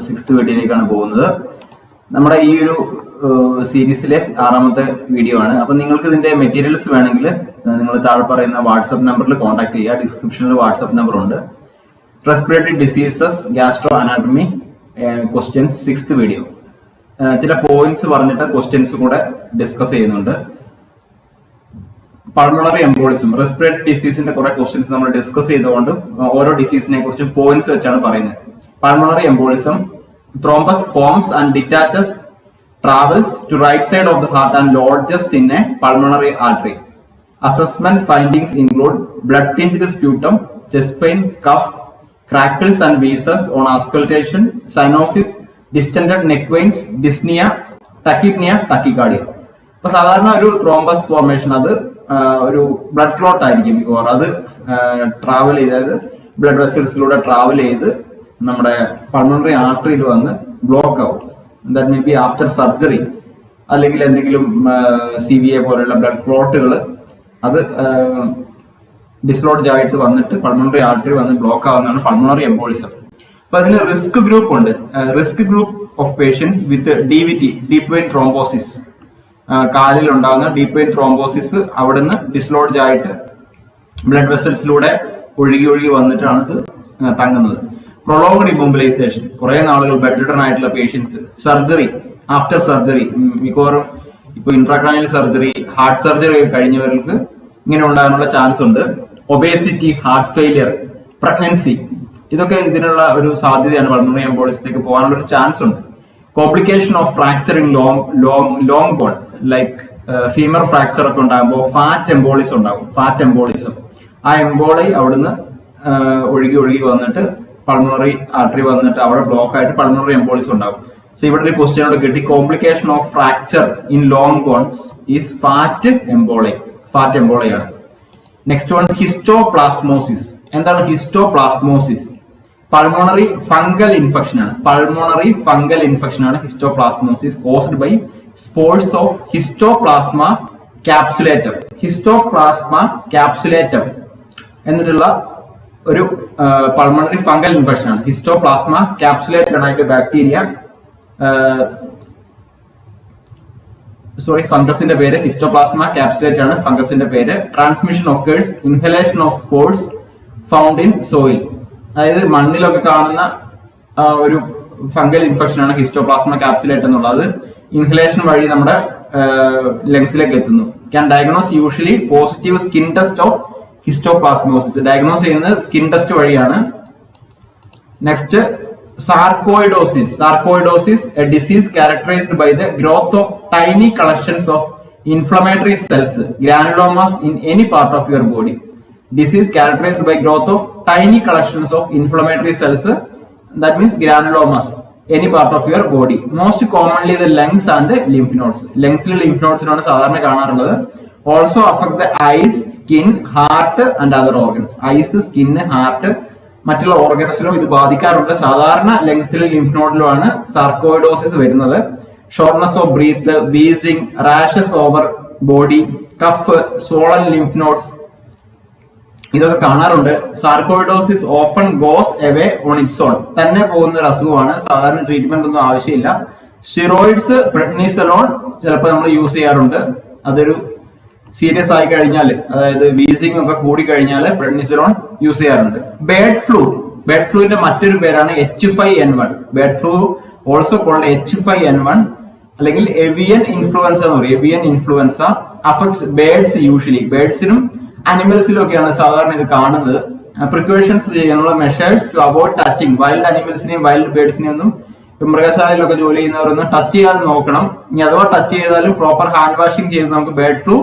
Sixth വീഡിയോയിലേക്കാണ് പോകുന്നത്. നമ്മുടെ ഈ ഒരു സീരീസിലെ 6ാമത്തെ വീഡിയോ ആണ്. അപ്പൊ നിങ്ങൾക്ക് ഇതിന്റെ മെറ്റീരിയൽസ് വേണമെങ്കിൽ നിങ്ങൾ താഴെ പറയുന്ന വാട്സ്ആപ്പ് നമ്പറിൽ കോൺടാക്ട് ചെയ്യുക. ഡിസ്ക്രിപ്ഷനിൽ വാട്സ്ആപ്പ് നമ്പർ ഉണ്ട്. Respiratory diseases, gastro anatomy questions, 6th video. ചില പോയിന്റ്സ് പറഞ്ഞിട്ട് ക്വസ്റ്റ്യൻസ് കൂടെ ഡിസ്കസ് ചെയ്യുന്നുണ്ട്. പൾമണറി എംബോളിസം, റെസ്പിറേറ്ററി ഡിസീസിന്റെ കുറെ ക്വസ്റ്റ്യൻസ് നമ്മൾ ഡിസ്കസ് ചെയ്തുകൊണ്ട് ഓരോ ഡിസീസിനെ കുറിച്ച് പോയിന്റ്സ് വെച്ചാണ് പറയുന്നത്. Pulmonary embolism, thrombus forms and detaches, travels to right side of the heart and lodges in a pulmonary artery. Assessment findings include blood tinged sputum, chest pain, cough, crackles and wheezes on auscultation, cyanosis, distended neck veins, dyspnea, tachypnea, tachycardia. അപ്പൊ സാധാരണ ഒരു thrombus formation അത് ഒരു blood clot ആയിരിക്കും. അത് travel ചെയ്ത്, അതായത് blood വെസൽസിലൂടെ travel ചെയ്ത് നമ്മുടെ പൾമണറി ആർട്ടറിയിൽ വന്ന് ബ്ലോക്ക് ആവും. That may be after surgery, അല്ലെങ്കിൽ എന്തെങ്കിലും CVA പോലെയുള്ള ബ്ലഡ് ക്ലോട്ടുകൾ അത് ഡിസ്ലോഡ്ജ് ആയിട്ട് വന്നിട്ട് പൾമണറി ആർട്ടറി വന്ന് ബ്ലോക്ക് ആവുന്നതാണ് പൾമണറി എംബോളിസം. അപ്പൊ അതിന് റിസ്ക് ഗ്രൂപ്പ് ഉണ്ട്. Risk group of patients with DVT, deep vein thrombosis, കാലിൽ ഉണ്ടാകുന്ന ഡീപ്പ് വെയിൻ ത്രോംബോസിസ് അവിടുന്ന് ഡിസ്ലോഡ്ജ് ആയിട്ട് ബ്ലഡ് വെസൽസിലൂടെ ഒഴുകി വന്നിട്ടാണ് ഇത് തങ്ങുന്നത്. പ്രൊലോങ്ഡ് ഇമ്മൊബിലൈസേഷൻ, കുറെ നാളുകൾ ബെഡ് റിട്ടൺ ആയിട്ടുള്ള പേഷ്യൻസ്, സർജറി, ആഫ്റ്റർ സർജറി, മിക്കവാറും ഇപ്പൊ ഇൻട്രാക്രാനിയൽ സർജറി, ഹാർട്ട് സർജറി കഴിഞ്ഞവർക്ക് ഇങ്ങനെ ഉണ്ടാകാനുള്ള ചാൻസ് ഉണ്ട്. ഒബേസിറ്റി, ഹാർട്ട് ഫെയിലിയർ, പ്രഗ്നൻസി, ഇതൊക്കെ ഇതിനുള്ള ഒരു സാധ്യതയാണ്. പൾമണറി എംബോളിസത്തിലേക്ക് പോകാനുള്ള ഒരു ചാൻസ് ഉണ്ട്. Complication of fracture in long bone, like femur fracture ഒക്കെ ഉണ്ടാകുമ്പോൾ ഫാറ്റ് എംബോളിസം ഉണ്ടാകും. ഫാറ്റ് എംബോളിസം, ആ എംബോളി അവിടുന്ന് ഒഴുകി വന്നിട്ട് പൾമണറി ആർട്ടറി വന്നിട്ട് അവിടെ ബ്ലോക്ക് ആയിട്ട് പൾമണറി എംബോളിസം ഉണ്ടാകും. സോ ഇവിടെ ഒരു ക്വസ്റ്റ്യനോട് കിട്ടി, complication of fracture in long bones is fat emboli. Fat എംബോളിയാണ്. Next one, histoplasmosis. എന്താണ് ഹിസ്റ്റോപ്ലാസ്മോസിസ്? പൾമോണറി ഫംഗൽ ഇൻഫെക്ഷൻ ആണ്. പൾമോണറി ഫംഗൽ ഇൻഫെക്ഷൻ ആണ് histoplasmosis, caused by spores of histoplasma capsulatum. Histoplasma capsulatum എന്നിട്ടുള്ള ഒരു പൾമണറി ഫംഗൽ ഇൻഫെക്ഷൻ ആണ്. Histoplasma capsulated ആയിട്ട് bacteria, ഫംഗസിന്റെ പേര് ഹിസ്റ്റോപ്ലാസ്മ ക്യാപ്സുലേറ്റഡ് ആണ് ഫംഗസിന്റെ പേര്. Transmission occurs, inhalation of spores found in soil. അതായത് മണ്ണിലൊക്കെ കാണുന്ന ഒരു ഫംഗൽ ഇൻഫെക്ഷൻ ആണ് ഹിസ്റ്റോപ്ലാസ്മ ക്യാപ്സുലേറ്റ് എന്നുള്ളത്. ഇൻഹലേഷൻ വഴി നമ്മുടെ ലങ്സിലേക്ക് എത്തുന്നു. Can diagnose usually positive skin test of histoplasmosis. Diagnose ചെയ്യുന്നത് സ്കിൻ ടെസ്റ്റ് വഴിയാണ്. Next, sarcoidosis. Sarcoidosis, a disease characterized by the growth of tiny collections of inflammatory cells, granulomas in any part of your body. Disease characterized by growth of tiny collections of inflammatory cells, that means granulomas, any part of your body. Most commonly the lungs and the lymph nodes. Lungs and lymph nodes ആണ് സാധാരണ കാണാറുള്ളത്. Also affect the eyes, skin, heart and other organs. Eyes, skin, heart, മറ്റുള്ള ഓർഗൻസിലും ഇത് ബാധിക്കാറുണ്ട്. സാധാരണ ലങ്സിലും lymph നോഡിലുമാണ് sarcoidosis വരുന്നത്. Shortness of breath, wheezing, rashes over body, cough, swollen lymph nodes, ഇതൊക്കെ കാണാറുണ്ട്. Sarcoidosis often goes away on its own, തന്നെ പോകുന്ന ഒരു അസുഖമാണ്. സാധാരണ ട്രീറ്റ്മെന്റ് ഒന്നും ആവശ്യമില്ല. സ്റ്റിറോയിഡ്സ്, പ്രെഡ്നിസലോൺ ചിലപ്പോൾ നമ്മൾ യൂസ് ചെയ്യാറുണ്ട്. അതൊരു സീരിയസ് ആയി കഴിഞ്ഞാൽ, അതായത് വീസിംഗ് ഒക്കെ കൂടി കഴിഞ്ഞാൽ പ്രെഡ്നിസലോൺ യൂസ് ചെയ്യാറുണ്ട്. ബേർഡ് ഫ്ലൂ, ബേർഡ് ഫ്ലൂവിന്റെ മറ്റൊരു പേരാണ് H5N1. Bird flu also called H5N1 അല്ലെങ്കിൽ എവിയൻ ഇൻഫ്ലുവൻസ എന്ന് പറയും. Avian influenza affects birds usually. ബേർഡ്സിനും അനിമൽസിലും ഒക്കെയാണ് സാധാരണ ഇത് കാണുന്നത്. പ്രിക്കോഷൻസ് ചെയ്യാനുള്ള measures to avoid touching. Wild അനിമൽസിനെയും വൈൽഡ് ബേർഡ്സിനെയും ഒന്നും മൃഗശാലയിലൊക്കെ ജോലി ചെയ്യുന്നവരൊന്നും ടച്ച് ചെയ്യാതെ നോക്കണം. ഇനി അഥവാ ടച്ച് ചെയ്താലും പ്രോപ്പർ ഹാൻഡ് വാഷിംഗ് ചെയ്ത് നമുക്ക് ബേർഡ് ഫ്ലൂ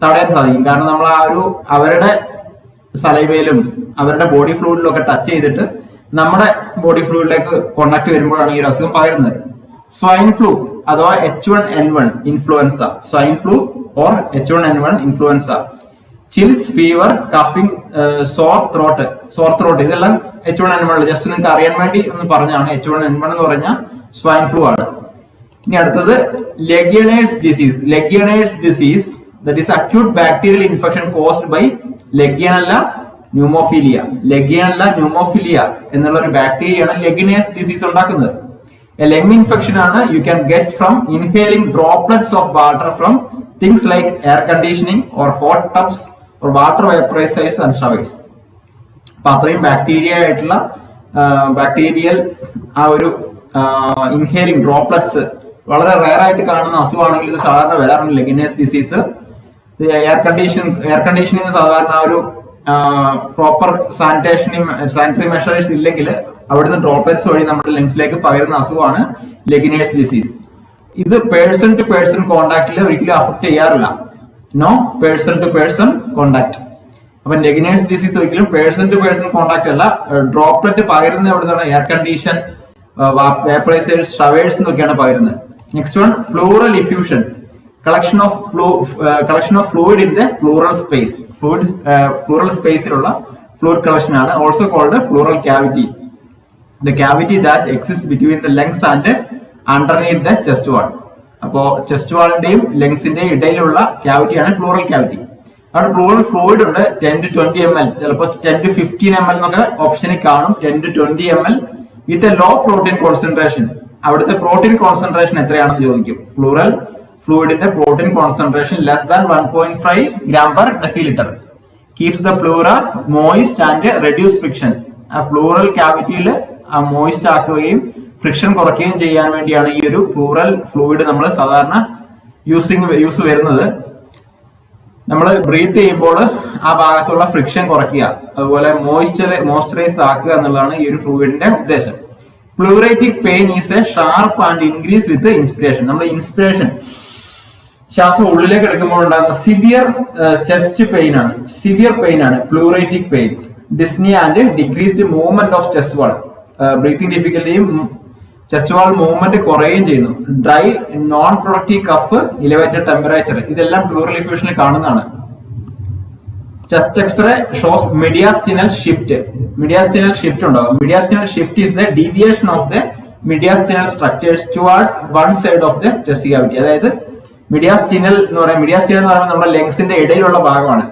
തടയാൻ സാധിക്കും. കാരണം നമ്മൾ ആ ഒരു അവരുടെ സലൈവയിലും അവരുടെ ബോഡി ഫ്ലൂയിഡിലും ഒക്കെ ടച്ച് ചെയ്തിട്ട് നമ്മുടെ ബോഡി ഫ്ലൂയിഡിലേക്ക് കോണ്ടാക്ട് വരുമ്പോഴാണ് ഈ ഒരു അസുഖം പകരുന്നത്. സ്വൈൻ ഫ്ലൂ അഥവാ H1N1 influenza. Swine flu or H1N1 influenza. Chills, fever, coughing, sore throat ഇതെല്ലാം H1N1. ജസ്റ്റ് നിങ്ങൾക്ക് അറിയാൻ വേണ്ടി ഒന്ന് പറഞ്ഞാണ്. H1N1 എന്ന് പറഞ്ഞാൽ സ്വൈൻ ഫ്ലൂ ആണ്. ഇനി അടുത്തത് legionnaires disease. Legionnaires disease, that is acute bacterial infection caused by legionella pneumophila. Legionella pneumophila എന്നുള്ള ഒരു ബാക്ടീരിയയാണ് ലെഗ്യണേഴ്സ് ഡിസീസ് ഉണ്ടാക്കുന്നത്. lung infection ആണ് you can get from inhaling droplets of water from things like air conditioning or hot tubs or water vaporizers and showers. അപ്പൊ അത്രയും bacterial ആ ഒരു inhaling droplets വളരെ റയർ ആയിട്ട് കാണുന്ന അസുഖമാണെങ്കിൽ ഇത് സാധാരണ വരാറുണ്ട് ലെഗിനേസ് ഡിസീസ്. എയർ കണ്ടീഷനിങ് സാധാരണ ഒരു പ്രോപ്പർ സാനിറ്ററി മെഷേഴ്സ് ഇല്ലെങ്കിൽ അവിടുന്ന് ഡ്രോപ്ലെറ്റ്സ് വഴി നമ്മുടെ ലങ്സിലേക്ക് പകരുന്ന അസുഖമാണ് ലെഗിനേഴ്സ് ഡിസീസ്. ഇത് പേഴ്സൺ ടു പേഴ്സൺ കോണ്ടാക്റ്റിൽ ഒരിക്കലും അഫക്ട് ചെയ്യാറില്ല. No person to person contact. അപ്പൊ ലെഗിനേഴ്സ് ഡിസീസ് ഒരിക്കലും പേഴ്സൺ ടു പേഴ്സൺ കോണ്ടാക്ട് അല്ല. ഡ്രോപ്ലെറ്റ് പകരുന്ന എവിടുന്നാണ്? എയർ കണ്ടീഷൻ, വേപ്പറൈസേഴ്സ്, ഷവേഴ്സ് എന്നൊക്കെയാണ് പകരുന്നത്. Next one pleural effusion, collection of fluid in the pleural space. Pleural സ്പേസിലുള്ള ഫ്ലൂയിഡ് കളക്ഷൻ ആണ് also called pleural cavity. The cavity that exist between the lungs and underneath the chest wall. അപ്പോ chest വാളിന്റെയും ലങ്സിന്റെയും ഇടയിലുള്ള ക്യാവിറ്റിയാണ് plural cavity. അവിടെ plural fluid ഉണ്ട് 10 to 20 ml, ചിലപ്പോൾ 10 to 15 ml എന്നൊക്കെ ഓപ്ഷനിൽ കാണും. 10 to 20 ml with a low protein concentration. അവിടുത്തെ protein concentration എത്രയാണെന്ന് ചോദിക്കും. പ്ലൂറൽ ഫ്ലൂയിഡിന്റെ protein concentration less than 1.5 gram per deciliter. Keeps the pleura moist and reduce friction. ആ പ്ലൂറൽ ക്യാവിറ്റിയിൽ മോയിസ്റ്റ് ആക്കുകയും ഫ്രിക്ഷൻ കുറയ്ക്കുകയും ചെയ്യാൻ വേണ്ടിയാണ് ഈ ഒരു പ്ലൂറൽ ഫ്ലൂയിഡ് നമ്മൾ സാധാരണ യൂസ് വരുന്നത്. നമ്മൾ ബ്രീത്ത് ചെയ്യുമ്പോൾ ആ ഭാഗത്തുള്ള ഫ്രിക്ഷൻ കുറയ്ക്കുക, അതുപോലെ മോയ്സ്ചറൈസ് ആക്കുക എന്നുള്ളതാണ് ഈ ഒരു ഫ്ലൂയിഡിന്റെ ഉദ്ദേശം. Pleuritic pain is a sharp and increase with inspiration. നമ്മൾ ഇൻസ്പിറേഷൻ ശ്വാസം ഉള്ളിലേക്ക് എടുക്കുമ്പോൾ ഉണ്ടാകുന്ന സിവിയർ ചെസ്റ്റ് പെയിൻ ആണ് pleuritic pain. Dyspnoea and decreased movement of chest wall. Breathing ഡിഫിക്കൽറ്റിയും ചെസ്റ്റ് വാൾ മൂവ്മെന്റ് കുറയുകയും ചെയ്യുന്നു. Dry non productive cough, elevated temperature, ഇതെല്ലാം പ്ലൂറൽ ഇഫ്യൂഷനിൽ കാണുന്നതാണ്. Chest X-ray shows mediastinal shift. Mediastinal shift ഉണ്ടാകും. Mediastinal shift is the deviation of the mediastinal structures towards one side of the chest cavity. അതായത് മീഡിയാസ്റ്റിനൽ എന്ന് പറയുമ്പോൾ നമ്മുടെ ലങ്സിന്റെ ഇടയിലുള്ള ഭാഗമാണ്.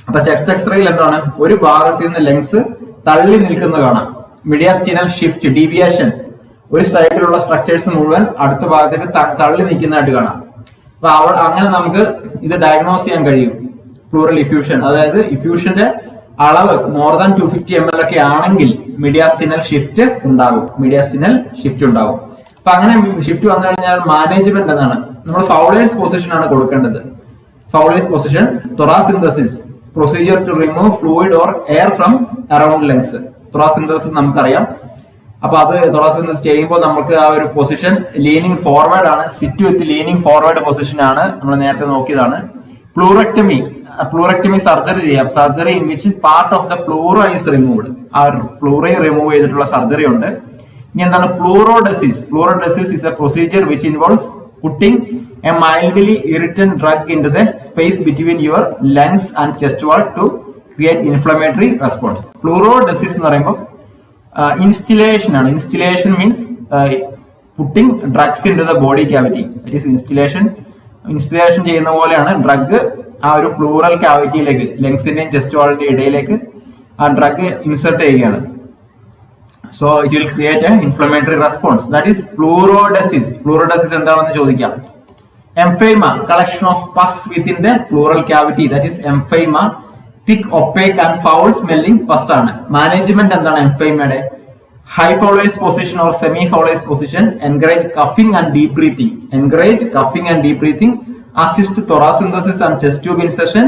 അപ്പൊ ചെസ്റ്റ് എക്സ്റേയിൽ എന്താണ്? ഒരു ഭാഗത്ത് നിന്ന് ലങ്സ് തള്ളി നിൽക്കുന്നത് കാണാം. മീഡിയാസ്റ്റിനൽ ഷിഫ്റ്റ്, ഡീവിയേഷൻ, ഒരു സൈഡിലുള്ള സ്ട്രക്ചേഴ്സ് മുഴുവൻ അടുത്ത ഭാഗത്തേക്ക് തള്ളി നിൽക്കുന്നതായിട്ട് കാണാം. അപ്പൊ അങ്ങനെ നമുക്ക് ഇത് ഡയഗ്നോസ് ചെയ്യാൻ കഴിയും. പ്ലൂറൽ ഇഫ്യൂഷൻ, അതായത് ഇഫ്യൂഷന്റെ അളവ് മോർ ദാൻ 250 ml ഒക്കെ ആണെങ്കിൽ മീഡിയാസ്റ്റിനൽ ഷിഫ്റ്റ് ഉണ്ടാകും. അപ്പൊ അങ്ങനെ ഷിഫ്റ്റ് വന്നു കഴിഞ്ഞാൽ മാനേജ്മെന്റ് എന്നാണ്. നമ്മൾ ഫൗളേഴ്സ് പൊസിഷൻ ആണ് കൊടുക്കേണ്ടത്. Fowler's position, thoracentesis, procedure to remove fluid or air from around lungs. Thoracentesis നമുക്കറിയാം. അപ്പൊ അത് തൊറാസിന്തസിസ് ചെയ്യുമ്പോൾ നമുക്ക് ആ ഒരു പൊസിഷൻ ലീനിങ് ഫോർവേഡ് ആണ്. Sit with leaning forward position ആണ്. നമ്മൾ നേരത്തെ നോക്കിയതാണ്. പ്ലൂറക്ടമി സർജറി ചെയ്യാം. Surgery in which part of the pleura is removed. ആ പ്ലൂറയെ റിമൂവ് ചെയ്തിട്ടുള്ള സർജറി ഉണ്ട്. ഇനി എന്താണ് pleurodesis? Pleurodesis is a procedure which involves putting a mildly irritant drug in to the space between your lungs and chest wall to create inflammatory response. Pleurodesis എന്ന് പറയുമ്പോൾ instillation ആണ്. Instillation means putting drugs into the body cavity. That is instillation. Instillation ചെയ്യുന്ന പോലെയാണ് drug ആ ഒരു plural ക്യാവിറ്റിയിലേക്ക്, ലങ്സിന്റെയും chest വാളിന്റെയും ഇടയിലേക്ക് ആ ഡ്രഗ് ഇൻസെർട്ട് ചെയ്യുകയാണ്. So it will create a inflammatory response. That is pleurodesis. Pleurodesis എന്താണെന്ന് ചോദിക്കാം. Empyema, collection of pus within the pleural cavity. That is empyema. Thick, opaque and foul smelling pus ആണ്. Management എന്താണ് എംഫൈമയുടെ? High Fowler's position or semi Fowler's position. Encourage coughing and deep breathing. Assist thoracentesis and chest tube insertion.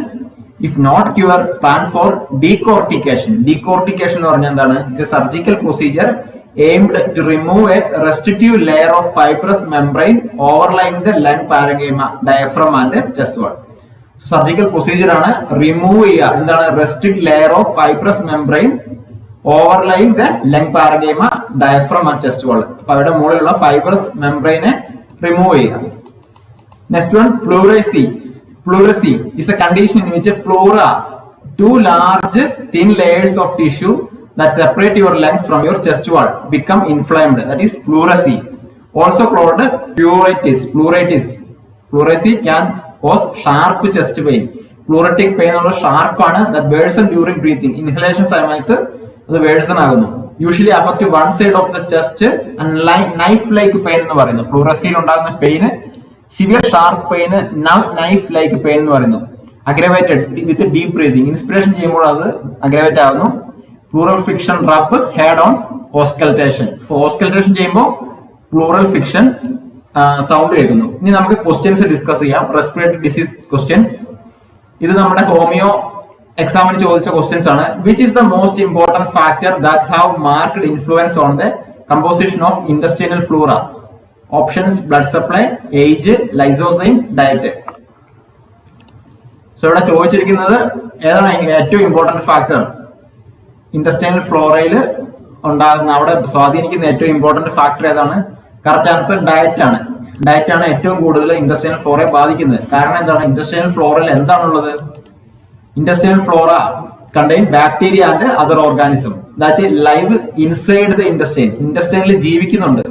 If not cure, plan for decortication. Decortication എന്ന് പറഞ്ഞാൽ എന്താണ്? It's a surgical procedure aimed to remove a restrictive layer of fibrous membrane overlying the lung parenchyma, diaphragm and chest wall. Surgical procedure ആണ്. Remove ചെയ്യുക. എന്താണ്? Restrict layer of fibrous membrane overlying the lung parenchyma, diaphragm and chest wall. അപ്പൊ അവരുടെ മുകളിലുള്ള fibrous മെംബ്രെയിനെ remove ചെയ്യുക. Next one pleurisy. Pleurisy is a condition in which a pleura, two large thin layers of tissue that separate your lungs from your chest wall, become inflamed. That is pleurisy. Also called pleuritis. Pleurisy can cause sharp chest pain. Pleuritic pain or sharp ആണ് that worsen during breathing. Inhalation സമയത്ത് അത് worsen ആകുന്നു. Usually affect one side of the chest and knife like pain എന്ന് പറയുന്നു. പ്ലൂറസിയിൽ ഉണ്ടാകുന്ന pain severe sharp pain knife like pain എന്ന് പറയുന്നു. Aggravated with deep breathing, inspiration ചെയ്യുമ്പോൾ അത് അഗ്രവേറ്റ് ആകുന്നു. Pleural friction rub heard on auscultation. Auscultation ചെയ്യുമ്പോൾ പ്ലൂറൽ ഫിക്ഷൻ സൗണ്ട് കേൾക്കുന്നു. ഇനി നമുക്ക് ക്വസ്റ്റ്യൻസ് ഡിസ്കസ് ചെയ്യാം. Respiratory disease questions. ഇത് നമ്മുടെ ഹോമിയോ എക്സാമിന് ചോദിച്ച ക്വസ്റ്റ്യൻസ് ആണ്. Which is the most important factor that have marked influence on the composition of intestinal flora? Options blood supply, age, lysozyme, diet. So ഇവിടെ ചോദിച്ചിരിക്കുന്നത് ഏതാണ് ഏറ്റവും ഇമ്പോർട്ടന്റ് ഫാക്ടർ ഇൻറ്റസ്റ്റിനൽ ഫ്ലോറയിൽ ഉണ്ടാകുന്ന, അവിടെ സ്വാധീനിക്കുന്ന ഏറ്റവും ഇമ്പോർട്ടന്റ് ഫാക്ടർ ഏതാണ്? കറക്റ്റ് ആൻസർ ഡയറ്റ് ആണ്. ഡയറ്റ് ആണ് ഏറ്റവും കൂടുതൽ ഇൻറ്റസ്റ്റിനൽ ഫ്ലോറയെ ബാധിക്കുന്നത്. കാരണം എന്താണ്? ഇൻറ്റസ്റ്റിനൽ ഫ്ലോറയിൽ എന്താണുള്ളത്? Intestinal flora contain bacteria and other organism that is live inside the intestine. Intestinal ജീവിക്കുന്നുണ്ട്,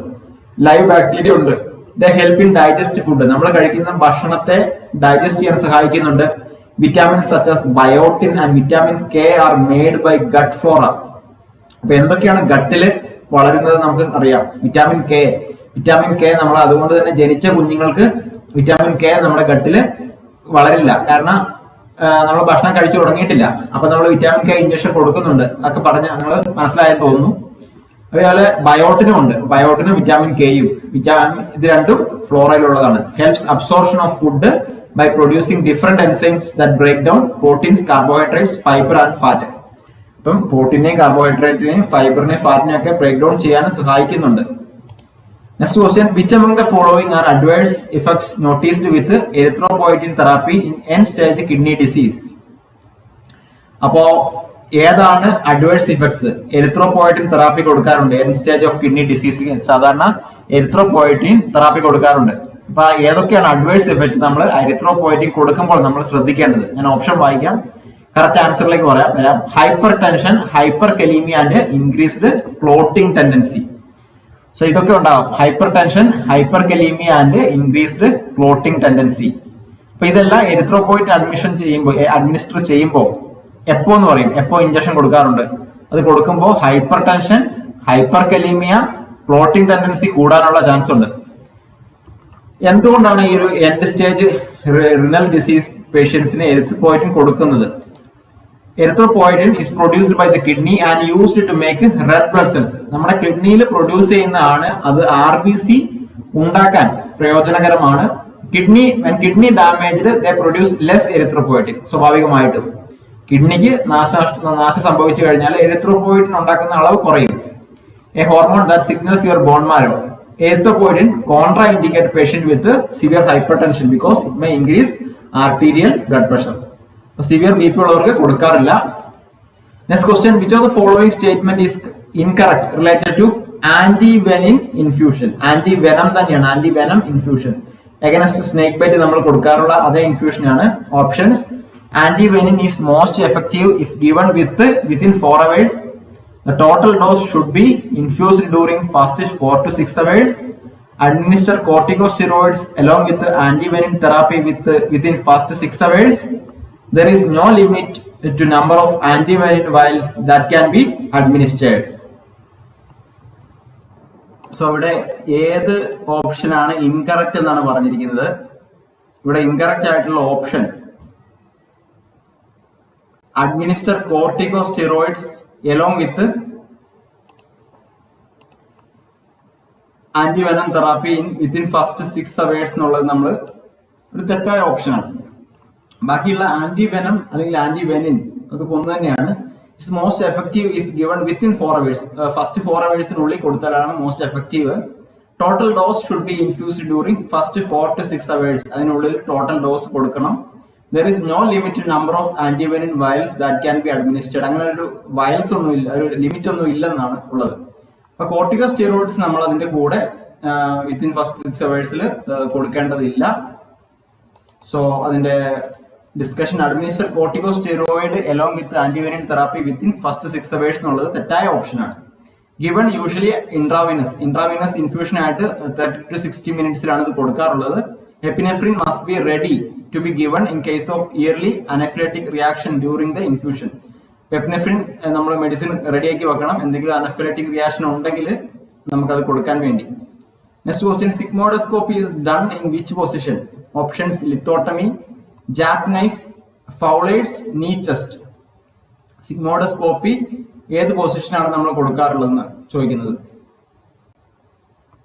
ലൈവ് ബാക്ടീരിയ ഉണ്ട്. They help in digest food. നമ്മൾ കഴിക്കുന്ന ഭക്ഷണത്തെ ഡൈജസ്റ്റ് ചെയ്യാൻ സഹായിക്കുന്നുണ്ട്. Vitamins such as biotin and vitamin K are made by gut flora. അപ്പൊ എന്തൊക്കെയാണ് ഗട്ടില് വളരുന്നത് നമുക്ക് അറിയാം. വിറ്റാമിൻ കെ നമ്മൾ അതുകൊണ്ട് തന്നെ ജനിച്ച കുഞ്ഞുങ്ങൾക്ക് വിറ്റാമിൻ കെ നമ്മുടെ ഗട്ടില് വളരില്ല. കാരണം നമ്മൾ ഭക്ഷണം കഴിച്ചു തുടങ്ങിയിട്ടില്ല. അപ്പൊ നമ്മൾ വിറ്റാമിൻ കെ ഇഞ്ചക്ഷൻ കൊടുക്കുന്നുണ്ട്. അതൊക്കെ പറഞ്ഞ് നിങ്ങൾ മനസ്സിലായെന്ന് തോന്നുന്നു. അതുപോലെ ബയോട്ടിനും ഉണ്ട്. ബയോട്ടിനും വിറ്റാമിൻ കെയും ഇത് രണ്ടും ഫ്ലോറയിലുള്ളതാണ്. Helps absorption of food by producing different enzymes that break down proteins, carbohydrates, fibre and fat. അപ്പം പ്രോട്ടീനെയും കാർബോഹൈഡ്രേറ്റിനെയും ഫൈബറിനെയും ഫാറ്റിനെയും ഒക്കെ ബ്രേക്ക് ഡൗൺ ചെയ്യാൻ സഹായിക്കുന്നുണ്ട്. Next question, which among the following are adverse effects noticed with erythropoietin therapy in end stage kidney disease? അപ്പോ ഏതാണ് adverse effects? എരിത്രോപോയറ്റിൻ therapy കൊടുക്കാറുണ്ട് end stage of kidney disease. സാധാരണ എരിത്രോപോയറ്റിൻ therapy കൊടുക്കാറുണ്ട്. അപ്പൊ ഏതൊക്കെയാണ് അഡ്വേഴ്സ് ഇഫക്ട് നമ്മൾ എരിത്രോപോയറ്റിൻ കൊടുക്കുമ്പോൾ നമ്മൾ ശ്രദ്ധിക്കേണ്ടത്? ഞാൻ ഓപ്ഷൻ വായിക്കാം, കറക്റ്റ് ആൻസറിലേക്ക് വരാം. Hyper tension, hyper kalaemia and increased clotting tendency. So ഇതൊക്കെ ഉണ്ടാവും. Hyper tension, hyper kalaemia and increased clotting tendency. അപ്പൊ ഇതെല്ലാം എരിത്രോപോയിറ്റ് അഡ്മിനിസ്റ്റർ ചെയ്യുമ്പോൾ എപ്പോ എന്ന് പറയും, എപ്പോ ഇഞ്ചക്ഷൻ കൊടുക്കാറുണ്ട്? അത് കൊടുക്കുമ്പോൾ hyper tension, hyper kalaemia, clotting tendency കൂടാനുള്ള ചാൻസ് ഉണ്ട്. എന്തുകൊണ്ടാണ് ഈ ഒരു എൻഡ് സ്റ്റേജ് റിനൽ ഡിസീസ് പേഷ്യൻസിന് എരിത്രോപോയിറ്റിൻ കൊടുക്കുന്നത്? Erythropoietin is produced by the kidney and used to make red blood cells. നമ്മുടെ കിഡ്നിയിൽ പ്രൊഡ്യൂസ് ചെയ്യുന്നതാണ്. അത് RBC ഉണ്ടാക്കാൻ പ്രയോജനകരമാണ്. Kidney damaged they produce less erythropoietin. സ്വാഭാവികമായിട്ടും കിഡ്നിക്ക് നാശം സംഭവിച്ചു കഴിഞ്ഞാൽ എരിത്രോപോയിറ്റിൻ ഉണ്ടാക്കുന്ന അളവ് കുറയും. A hormone that signals your bone marrow. Erythropoietin contraindicate patient with severe hypertension because it may increase arterial blood pressure. Severe B P ഉള്ളവർക്ക് കൊടുക്കാറില്ല. Next question, which of the following statement is incorrect related to antivenin infusion? Antivenom തന്നെയാണ്, antivenom infusion. Against snake bite നമ്മൾ കൊടുക്കാറുള്ള അതേ ഇൻഫ്യൂഷനാണ്. Options, antivenin is most effective if given within 4 hours. The total dose should be infused during fastest 4 to 6 hours. Administer corticosteroids along with antivenin therapy within fast 6 hours. There is no limit to number of antivenin vials that can be administered. So ഇവിടെ ഏത് option ആണ് incorrect എന്നാണ് പറഞ്ഞിരിക്കുന്നത്? ഇവിടെ incorrect ആയിട്ടുള്ള option administer corticosteroids along with antivenom therapy within first 6 hours എന്നുള്ളത് നമ്മൾ ഒരു തെറ്റായ ഓപ്ഷനാണ്. ബാക്കിയുള്ള ആന്റിവെനം അല്ലെങ്കിൽ ആന്റിവെനിൻ അതൊക്കെ ഒന്ന് തന്നെയാണ്. It's most effective if given within 4 hours. First 4 hours കൊടുത്താലാണ് most effective. Total dose should be infused during first 4 to 6 hours. അതിനുള്ളിൽ ടോട്ടൽ ഡോസ് കൊടുക്കണം. There is no limit number of antivenin vials that can be administered. അങ്ങനെ ഒരു vials ഒന്നും ഇല്ല, ഒരു limit ഒന്നും ഇല്ലെന്നാണ് ഉള്ളത്. അപ്പൊ കോർട്ടിക്കോസ്റ്റെറോയിഡ്സ് നമ്മൾ അതിന്റെ കൂടെ വിത്തിൻ ഫസ്റ്റ് 6 hours കൊടുക്കേണ്ടതില്ല. സോ അതിന്റെ discussion administer corticosteroid along with antivenin therapy within first 6 hours എന്നുള്ളത് തെറ്റായ ഓപ്ഷനാണ്. ഗിവൺ യൂഷ്വലി ഇൻട്രാവീനസ് ഇൻഫ്യൂഷൻ ആയിട്ട് 30 to 60 minutes ഇത് കൊടുക്കാറുള്ളത്. Epinephrine must be ready to be given in case of early anaphylactic reaction during the infusion. Epinephrine നമ്മൾ medicine റെഡിയാക്കി വെക്കണം, എന്തെങ്കിലും അനഫിലാക്റ്റിക് റിയാക്ഷൻ ഉണ്ടെങ്കിൽ നമുക്കത് കൊടുക്കാൻ വേണ്ടി. Next question, sigmoidoscopy is done in which position? Options lithotomy, jack knife, Fowler's, knee chest. Sigmoidoscopy ഏത് പൊസിഷനാണ് നമ്മൾ കൊടുക്കാറുള്ളതെന്ന് ചോദിക്കുന്നത്.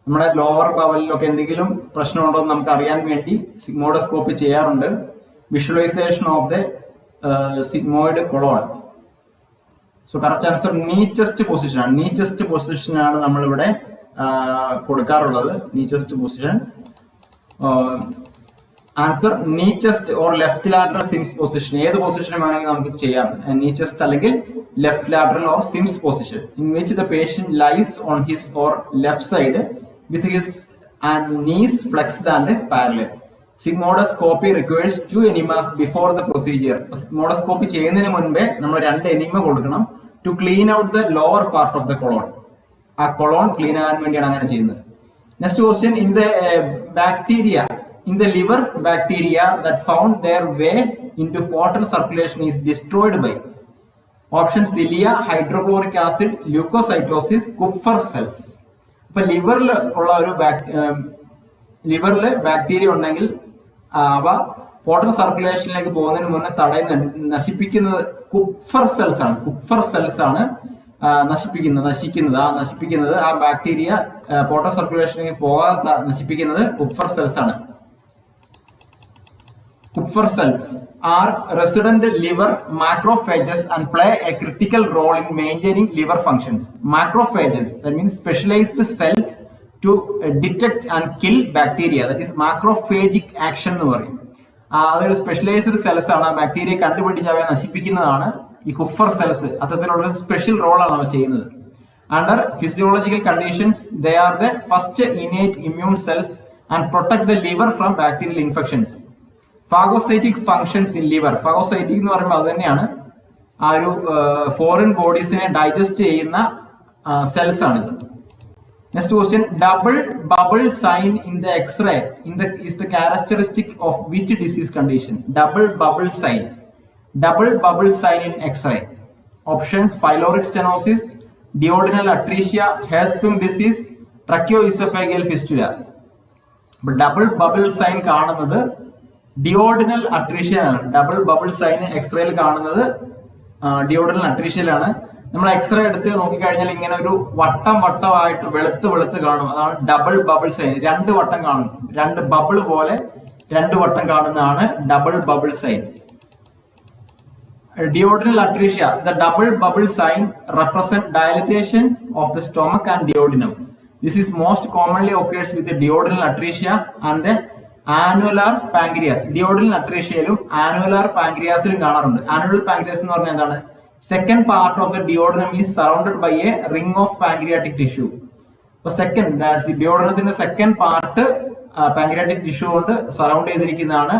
നമ്മുടെ ലോവർ ബവലിലൊക്കെ എന്തെങ്കിലും പ്രശ്നമുണ്ടോ എന്ന് നമുക്ക് അറിയാൻ വേണ്ടി സിഗ്മോഡോസ്കോപ്പി ചെയ്യാറുണ്ട്. Visualisation of the sigmoid colon. So correct answer knee chest പൊസിഷനാണ്. നീ ചെസ്റ്റ് പൊസിഷനാണ് നമ്മളിവിടെ കൊടുക്കാറുള്ളത്. Knee chest position. Answer knee chest or left lateral Sims position. ഏത് പൊസിഷൻ വേണമെങ്കിൽ നമുക്ക് ചെയ്യാം. നീ ചെസ്റ്റ് അല്ലെങ്കിൽ left lateral or Sims position in which the patient lies on his or left side with his and knees flexed and parallel. Sigmoidoscopy requires 2 enemas before the procedure. Sigmoidoscopy ചെയ്യുന്നതിന് മുൻപേ നമ്മൾ 2 enema കൊടുക്കണം to clean out the lower part of the colon. ആ colon clean ആകാൻ വേണ്ടിയാണ് അങ്ങനെ ചെയ്യുന്നത്. Next question, in the bacteria, in the liver, bacteria that found their way into portal circulation is destroyed by. Options cilia, hydrochloric acid, leukocytosis, Kupffer cells. ഇപ്പൊ ലിവറിൽ ഉള്ള ഒരു ലിവറിൽ bacteria ഉണ്ടെങ്കിൽ അവ പോർട്ടൽ സർക്കുലേഷനിലേക്ക് പോകുന്നതിന് മുന്നേ തടയുന്ന നശിപ്പിക്കുന്നത് കുപ്ഫർ സെൽസ് ആണ്. കുപ്ഫർ സെൽസ് ആണ് നശിപ്പിക്കുന്നത് ആ ബാക്ടീരിയ പോർട്ടൽ സർക്കുലേഷനിലേക്ക് പോകാതെ നശിപ്പിക്കുന്നത് കുപ്ഫർ സെൽസ് ആണ്. Kupffer cells are resident liver macrophages and play a critical role in maintaining liver functions. Macrophages, that means specialized cells to detect and kill bacteria. That is macrophagic action എന്ന് പറയും. അതൊരു specialised cells ആണ്. Bacteria കണ്ടുപിടിച്ച് അവയെ നശിപ്പിക്കുന്നതാണ് ഈ കുഫർ cells. അത്തരത്തിലുള്ള special റോളാണ് അവ ചെയ്യുന്നത്. Under physiological conditions, they are the first innate immune cells and protect the liver from bacterial infections. Phagocytic functions in liver. Phagocytic എന്ന് പറയുമ്പോൾ അത് തന്നെയാണ് ആ ഒരു ഫോറിൻ ബോഡീസിനെ ഡൈജസ്റ്റ് ചെയ്യുന്ന സെൽസ് ആണ്. Next question, double bubble sign in the X-ray is the characteristic of which disease condition? Double bubble sign in X-ray. Options pyloric stenosis, duodenal atresia, Herpes disease, tracheoesophageal fistula. അപ്പോൾ double bubble sign കാണുന്നത് duodenal അട്രീഷ്യയിലാണ്. Double bubble sign എക്സ്റേയിൽ കാണുന്നത് duodenal അട്രീഷ്യയിലാണ്. നമ്മൾ x-ray എടുത്ത് നോക്കിക്കഴിഞ്ഞാൽ ഇങ്ങനെ ഒരു വട്ടമായിട്ട് വെളുത്ത് കാണും. അതാണ് ഡബിൾ ബബിൾ സൈൻ. 2 വട്ടം കാണും. 2 ബബിൾ പോലെ 2 വട്ടം കാണുന്നതാണ് double bubble sign. Duodenal atresia, the double bubble sign represent dilatation of the stomach and duodenum. This is most commonly occurs with the duodenal atresia and the annular pancreas. Duodenal atresia-യിലും annular pancreas-ലും കാണാറുണ്ട്. Annular pancreas എന്ന് പറഞ്ഞാൽ എന്താണ്? Second part of the duodenum is surrounded by a ring of pancreatic tissue. അപ്പോൾ that's the duodenumത്തിന്റെ second part pancreatic tissue കൊണ്ട് surround ചെയ്തിരിക്കുന്നതാണ്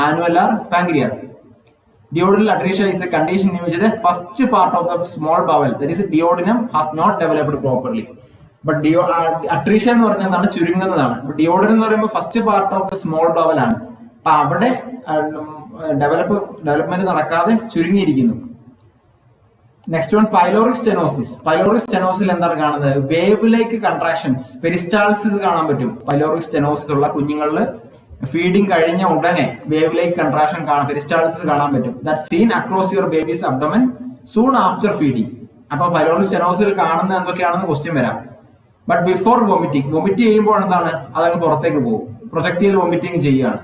annular pancreas. Duodenal atresia is a condition in which the first part of the small bowel, that is duodenum, has not developed properly. But atresia എന്ന് പറഞ്ഞാൽ എന്താണ്? ചുരുങ്ങുന്നതാണ്. Duodenum എന്ന് പറയുമ്പോൾ first part of the small bowel ആണ്. അപ്പൊ അവിടെ development നടക്കാതെ ചുരുങ്ങിയിരിക്കുന്നു. Next one, pyloric stenosis. Pyloric സ്റ്റെനോസിൽ എന്താണ് കാണുന്നത്? വേവ് ലൈക്ക് കൺട്രാക്ഷൻസ്, പെരിസ്റ്റാൾസിസ് കാണാൻ പറ്റും. പൈലോറിക് സ്റ്റെനോസിസ് ഉള്ള കുഞ്ഞുങ്ങളിൽ ഫീഡിങ് കഴിഞ്ഞ ഉടനെ വേവ് ലൈക്ക് കൺട്രാക്ഷൻ പെരിസ്റ്റാൾസിസ് കാണാൻ പറ്റും. That seen across your baby's abdomen soon after feeding. അപ്പൊ പൈലോറിക് സ്റ്റെനോസിൽ കാണുന്ന എന്തൊക്കെയാണെന്ന് ക്വസ്റ്റ്യൻ വരാം. ബട്ട് ബിഫോർ വോമിറ്റിംഗ്, വോമിറ്റ് ചെയ്യുമ്പോൾ എന്താണ്? അതങ്ങ് പുറത്തേക്ക് പോകും. പ്രൊജക്റ്റൈൽ വോമിറ്റിംഗ് ചെയ്യുകയാണ്.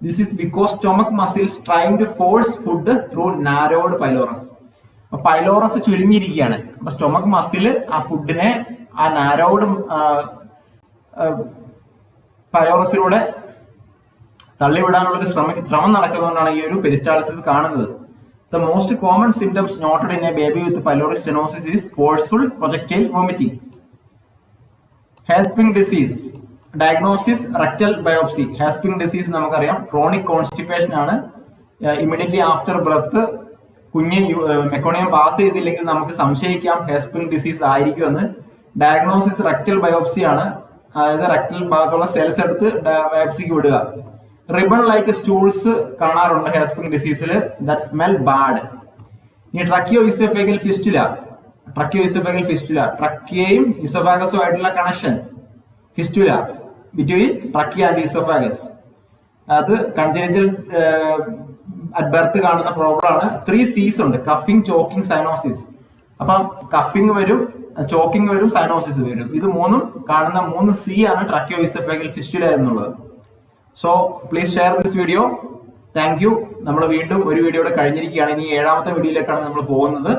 This is because stomach muscles trying to force food through narrowed pylorus. അപ്പൊ പൈലോറസ് ചുരുങ്ങിയിരിക്കുകയാണ്. അപ്പൊ സ്റ്റൊമക് മസിൽ ആ ഫുഡിനെ ആ നാരോഡ് പൈലോറസിലൂടെ തള്ളിവിടാനുള്ള ഒരു ശ്രമം നടക്കുന്നതുകൊണ്ടാണ് ഈ ഒരു പെരിസ്റ്റാൾസിസ് കാണുന്നത്. The most common symptoms noted in a baby with pyloric stenosis is forceful projectile vomiting. Herpes disease. Diagnosis rectal biopsy. Herpes disease നമുക്കറിയാം chronic constipation ആണ്. Immediately after birth കുഞ്ഞ് മെക്കോണിയം പാസ് ചെയ്തില്ലെങ്കിൽ നമുക്ക് സംശയിക്കാം ഹെർപസ് ഡിസീസ് ആയിരിക്കുമെന്ന്. Diagnosis rectal biopsy ആണ്. അതായത് rectal ഭാഗത്തുള്ള സെൽസ് എടുത്ത് ബയോപ്സിക്ക് വിടുക. റിബൺ ലൈക്ക് സ്റ്റൂൾസ് കാണാറുണ്ട് ഹെർപസ് ഡിസീസിൽ. That smell bad. ഇനി ട്രക്കിയോ ഇസോഫേഗൽ ഫിസ്റ്റുല, ട്രക്കിയയും ഇസോഫാഗസും ആയിട്ടുള്ള connection fistula between trachea and oesophagus. അത് കൺജനിറ്റൽ അറ്റ് ബർത്ത് കാണുന്ന പ്രോബ്ലം ആണ്. 3 C's ഉണ്ട്, കഫിംഗ്, ചോക്കിംഗ്, സൈനോസിസ്. അപ്പം കഫിംഗ് വരും, ചോക്കിംഗ് വരും, സൈനോസിസ് വരും. ഇത് മൂന്നും കാണുന്ന 3 C ആണ് ട്രക്കിയോ ഇസോഫേഗൽ ഫിസ്റ്റുല എന്നുള്ളത്. So please share this video. Thank you. നമ്മൾ വീണ്ടും ഒരു വീഡിയോയുടെ കഴിഞ്ഞിരിക്കുകയാണ്. ഇനി 7ാമത്തെ വീഡിയോയിലേക്കാണ് നമ്മൾ പോകുന്നത്.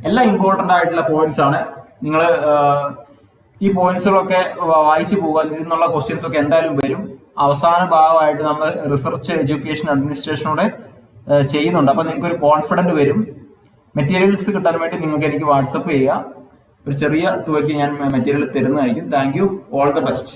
എല്ലാം ഇമ്പോർട്ടന്റ് ആയിട്ടുള്ള പോയിന്റ്സ് ആണ്. നിങ്ങൾ ഈ പോയിന്റ്സുകളൊക്കെ വായിച്ചു പോവുക. ഇതിൽ നിന്നുള്ള ക്വസ്റ്റ്യൻസ് ഒക്കെ എന്തായാലും വരും. അവസാന ഭാഗമായിട്ട് നമ്മൾ റിസർച്ച് എഡ്യൂക്കേഷൻ അഡ്മിനിസ്ട്രേഷനോടെ ചെയ്യുന്നുണ്ട്. അപ്പൊ നിങ്ങൾക്ക് ഒരു കോൺഫിഡന്റ് വരും. മെറ്റീരിയൽസ് കിട്ടാൻ വേണ്ടി നിങ്ങൾക്ക് എനിക്ക് വാട്സപ്പ് ചെയ്യുക. ഒരു ചെറിയ തുകയ്ക്ക് ഞാൻ മെറ്റീരിയൽ തരുന്നതായിരിക്കും. Thank you. All the best.